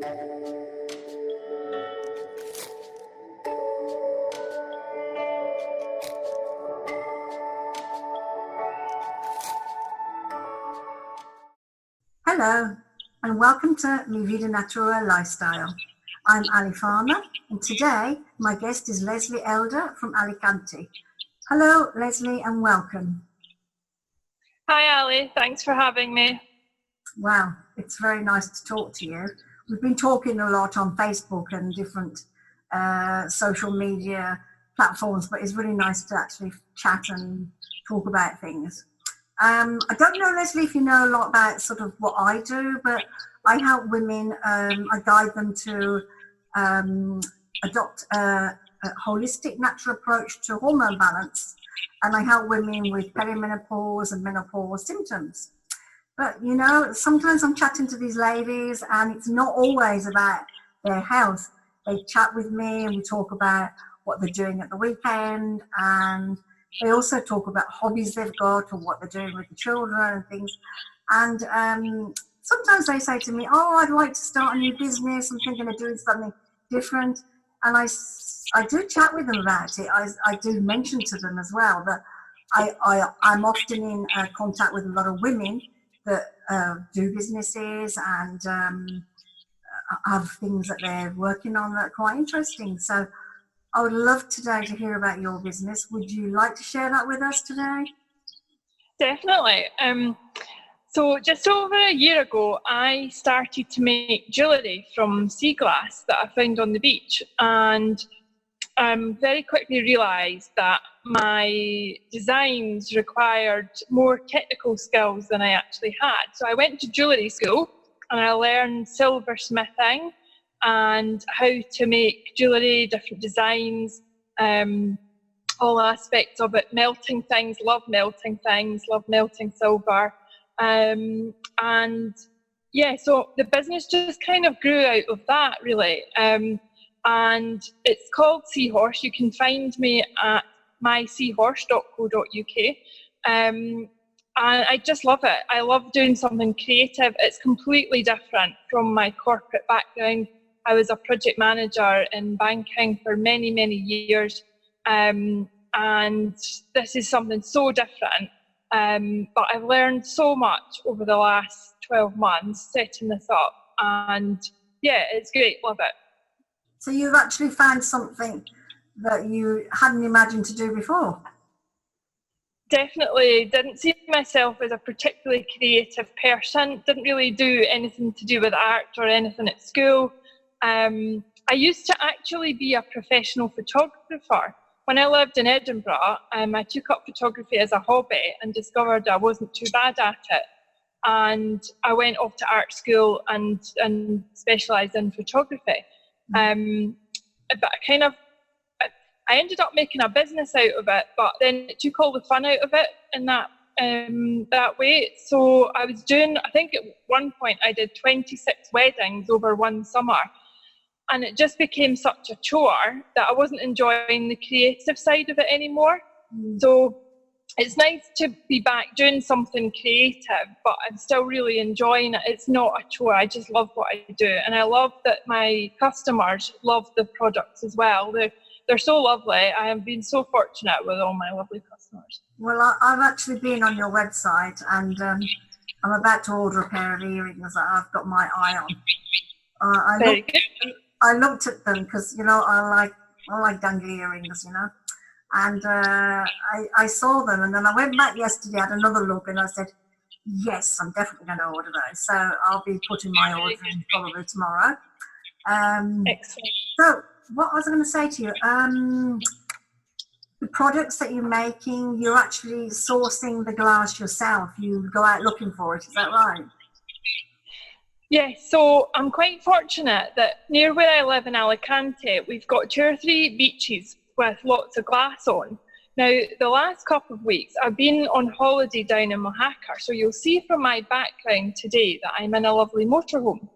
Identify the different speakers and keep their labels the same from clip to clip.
Speaker 1: Hello, and welcome to my Vida Natura lifestyle. I'm Ali Farmer, and today my guest is Lesley Elder from Alicante. Hello, Lesley, and welcome.
Speaker 2: Hi, Ali. Thanks for having me.
Speaker 1: Wow, it's very nice to talk to you. We've been talking a lot on Facebook and different social media platforms, but it's really nice to actually chat and talk about things. I don't know, Lesley, if you know a lot about sort of what I do, but I help women, I guide them to adopt a holistic, natural approach to hormone balance, and I help women with perimenopause and menopause symptoms. But, you know, sometimes I'm chatting to these ladies and it's not always about their health. They chat with me and we talk about what they're doing at the weekend, and they also talk about hobbies they've got or what they're doing with the children and things. And sometimes they say to me, oh, I'd like to start a new business. I'm thinking of doing something different. And I do chat with them about it. I do mention to them as well that I'm often in contact with a lot of women that do businesses and have things that they're working on that are quite interesting. So I would love today to hear about your business. Would you like to share that with us today?
Speaker 2: Definitely. So just over a year ago, I started to make jewellery from sea glass that I found on the beach, and very quickly realised that my designs required more technical skills than I actually had. So I went to jewellery school and I learned silversmithing and how to make jewellery, different designs, all aspects of it, melting things, love melting silver. And yeah, so the business just kind of grew out of that, really. And it's called Seahorse. You can find me at myseahorse.co.uk. And I just love it. I love doing something creative. It's completely different from my corporate background. I was a project manager in banking for many, many years. And this is something so different. But I've learned so much over the last 12 months setting this up. And yeah, it's great. Love it.
Speaker 1: So you've actually found something that you hadn't imagined to do before?
Speaker 2: Definitely didn't see myself as a particularly creative person, didn't really do anything to do with art or anything at school. I used to actually be a professional photographer. When I lived in Edinburgh, I took up photography as a hobby and discovered I wasn't too bad at it. And I went off to art school and specialised in photography. But I ended up making a business out of it, but then it took all the fun out of it in that way. So I was doing, I think at one point I did 26 weddings over one summer, and it just became such a chore that I wasn't enjoying the creative side of it anymore. So it's nice to be back doing something creative, but I'm still really enjoying it. It's not a chore. I just love what I do. And I love that my customers love the products as well. They're so lovely. I have been so fortunate with all my lovely customers.
Speaker 1: Well, I've actually been on your website, and I'm about to order a pair of earrings that I've got my eye on.
Speaker 2: Very good.
Speaker 1: I looked at them because, you know, I like dangly earrings, you know. And I saw them, and then I went back yesterday, had another look, and I said, yes, I'm definitely going to order those. So I'll be putting my order in probably tomorrow.
Speaker 2: Excellent.
Speaker 1: So what was I going to say to you? The products that you're making, you're actually sourcing the glass yourself. You go out looking for it. Is that right?
Speaker 2: Yes, so I'm quite fortunate that near where I live in Alicante, we've got 2 or 3 beaches with lots of glass on. Now, the last couple of weeks, I've been on holiday down in Mojacar, so you'll see from my background today that I'm in a lovely motorhome.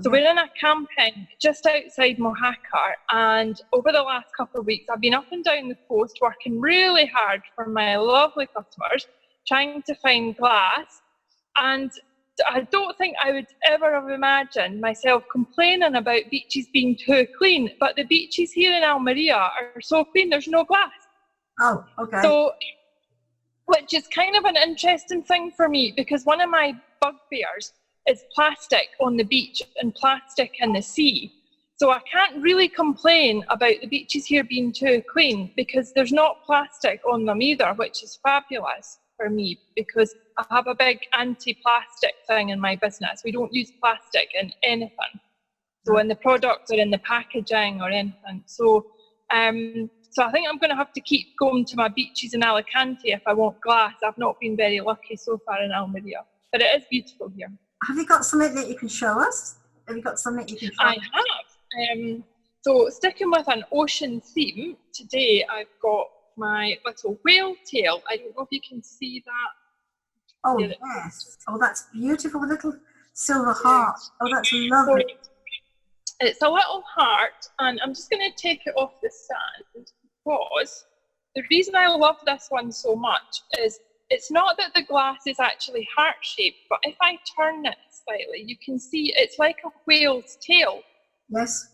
Speaker 2: So we're in a camping just outside Mojacar, and over the last couple of weeks, I've been up and down the coast working really hard for my lovely customers, trying to find glass. And I don't think I would ever have imagined myself complaining about beaches being too clean, but the beaches here in Almeria are so clean, there's no glass.
Speaker 1: Oh, okay.
Speaker 2: So, which is kind of an interesting thing for me, because one of my bugbears is plastic on the beach and plastic in the sea. So I can't really complain about the beaches here being too clean, because there's not plastic on them either, which is fabulous for me, because I have a big anti-plastic thing in my business. We don't use plastic in anything. So in the products or in the packaging or anything. So so I think I'm going to have to keep going to my beaches in Alicante if I want glass. I've not been very lucky so far in Almeria, but it is beautiful here.
Speaker 1: Have you got something that you can show us? Have you got something you can show us?
Speaker 2: I have. So sticking with an ocean theme, today I've got my little whale tail. I don't know if you can see that.
Speaker 1: Oh, yes. Oh, that's beautiful. A little silver heart. Oh, that's lovely.
Speaker 2: So it's a little heart, and I'm just going to take it off the stand, because the reason I love this one so much is it's not that the glass is actually heart-shaped, but if I turn it slightly, you can see it's like a whale's tail.
Speaker 1: Yes.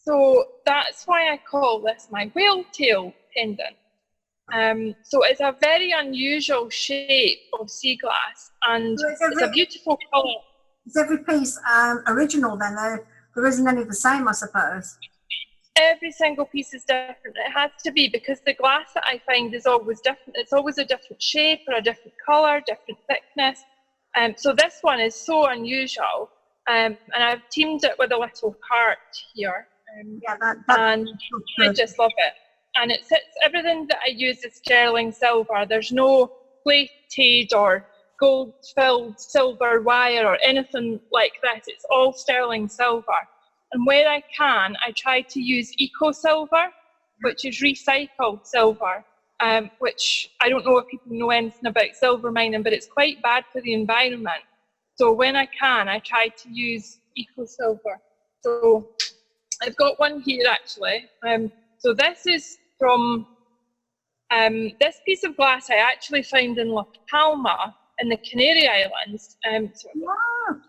Speaker 2: So that's why I call this my whale tail pendant. So it's a very unusual shape of sea glass, and
Speaker 1: So
Speaker 2: it's a beautiful colour.
Speaker 1: Is every piece original then? There isn't any the same, I suppose.
Speaker 2: Every single piece is different. It has to be, because the glass that I find is always different. It's always a different shape or a different colour, different thickness. So this one is so unusual, and I've teamed it with a little heart here.
Speaker 1: Yeah,
Speaker 2: and I just love it. And it sits, everything that I use is sterling silver. There's no plated or gold-filled silver wire or anything like this. It's all sterling silver. And where I can, I try to use eco silver, which is recycled silver, which I don't know if people know anything about silver mining, but it's quite bad for the environment. So when I can, I try to use eco silver. So I've got one here actually. So this is from, this piece of glass I actually found in La Palma in the Canary Islands.
Speaker 1: Wow.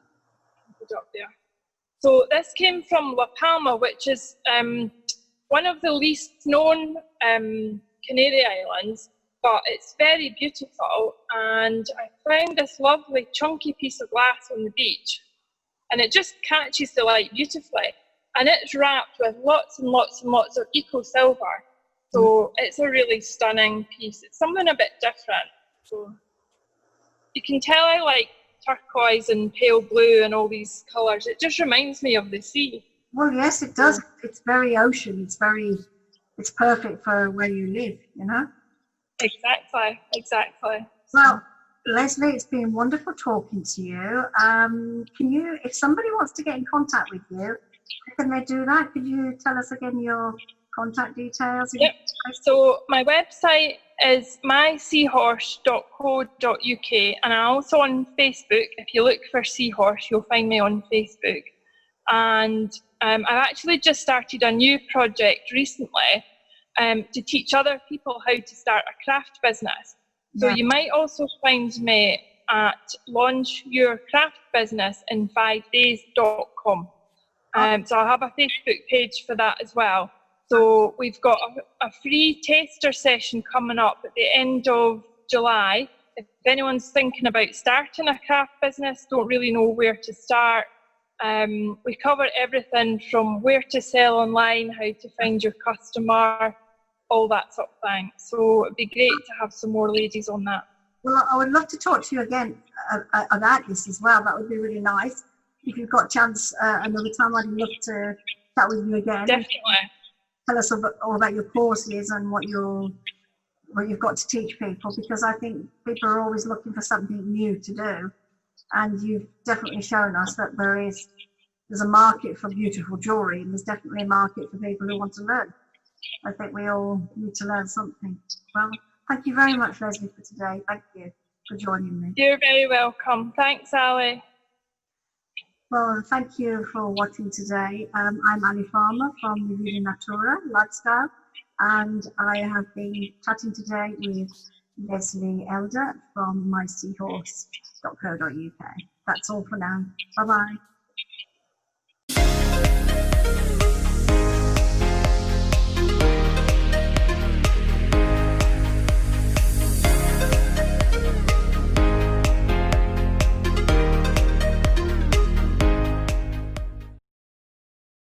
Speaker 2: Up there. So this came from La Palma, which is one of the least known Canary Islands, but it's very beautiful. And I found this lovely chunky piece of glass on the beach, and it just catches the light beautifully. And it's wrapped with lots and lots and lots of eco silver. So it's a really stunning piece. It's something a bit different. So you can tell I like turquoise and pale blue and all these colours. It just reminds me of the sea.
Speaker 1: Well, yes, it does. It's very ocean. It's perfect for where you live, you know?
Speaker 2: Exactly.
Speaker 1: Well, Lesley, it's been wonderful talking to you. Can you, if somebody wants to get in contact with you, how can they do that? Could you tell us again your contact details?
Speaker 2: Yep. So my website is myseahorse.co.uk, and I'm also on Facebook. If you look for Seahorse, you'll find me on Facebook. And I've actually just started a new project recently to teach other people how to start a craft business. So you might also find me at launchyourcraftbusinessin5days.com. So I'll have a Facebook page for that as well. So we've got a free taster session coming up at the end of July. If anyone's thinking about starting a craft business, don't really know where to start, we cover everything from where to sell online, how to find your customer, all that sort of thing. So it'd be great to have some more ladies on that.
Speaker 1: Well, I would love to talk to you again about this as well. That would be really nice. If you've got a chance another time, I'd love to chat with you again.
Speaker 2: Definitely.
Speaker 1: Tell us all about your courses and what you've got to teach people, because I think people are always looking for something new to do, and you've definitely shown us that there's a market for beautiful jewellery, and there's definitely a market for people who want to learn. I think we all need to learn something. Well, thank you very much, Lesley, for today. Thank you for joining me.
Speaker 2: You're very welcome. Thanks, Ali.
Speaker 1: Well, thank you for watching today. I'm Ali Farmer from Vida Natura Lifestyle, and I have been chatting today with Lesley Elder from myseahorse.co.uk. That's all for now. Bye-bye.